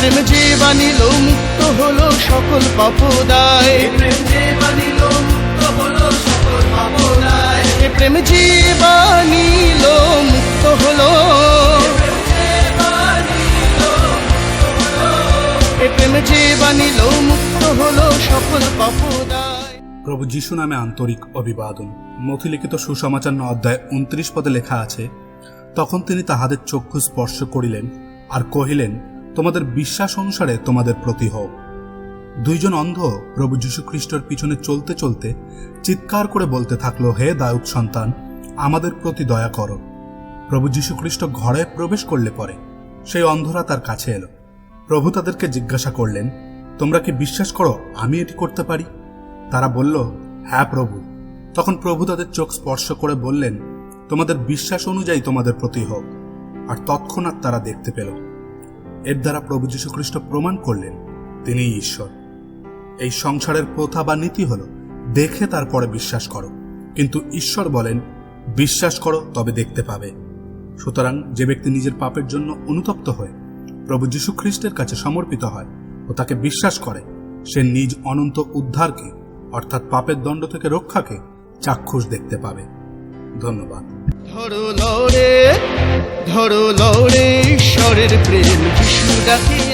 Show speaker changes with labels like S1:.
S1: প্রেম যে বানিল মুক্ত হলো সকল পাপদায়, প্রেম যে বানিল মুক্ত হলো সকল পাপদায়, প্রেম যে বানিল মুক্ত হলো, প্রেম যে বানিল মুক্ত হলো সকল পাপদায়।
S2: প্রভু যিশু নামে আন্তরিক অভিবাদন। মথিলিখিত সুসমাচার 9 অধ্যায় 29 পদে লেখা আছে, তখন তিনি তাহাদের চক্ষু স্পর্শ করিলেন আর কহিলেন, তোমাদের বিশ্বাস অনুসারে তোমাদের প্রতি হোক। দুইজন অন্ধ প্রভু যীশু খ্রিস্টের পিছনে চলতে চলতে চিৎকার করে বলতে থাকলো, হে দাউদ সন্তান, আমাদের প্রতি দয়া করো। প্রভু যীশু খ্রিস্ট ঘরে প্রবেশ করলে পরে সেই অন্ধরা তার কাছে এলো। প্রভু তাদেরকে জিজ্ঞাসা করলেন, তোমরা কি বিশ্বাস করো আমি এটি করতে পারি? তারা বলল, হ্যাঁ প্রভু। তখন প্রভু তাদের চোখ স্পর্শ করে বললেন, তোমাদের বিশ্বাস অনুযায়ী তোমাদের প্রতি হোক। আর তৎক্ষণাৎ তারা দেখতে পেল। এর দ্বারা প্রভু যীশু খ্রিস্ট প্রমাণ করলেন তিনিই ঈশ্বর। এই সংসারের প্রথা বা নীতি হল দেখে তারপরে বিশ্বাস করো, কিন্তু ঈশ্বর বলেন বিশ্বাস করো তবে দেখতে পাবে। সুতরাং যে ব্যক্তি নিজের পাপের জন্য অনুতপ্ত হয়ে প্রভু যীশু খ্রিস্টের কাছে সমর্পিত হয় ও তাকে বিশ্বাস করে, সে নিজ অনন্ত উদ্ধারকে অর্থাৎ পাপের দণ্ড থেকে রক্ষাকে চাক্ষুষ দেখতে পাবে। ধন্যবাদ।
S1: ধরো লড়ে ঈশ্বরের প্রেম যিশু ডাকে।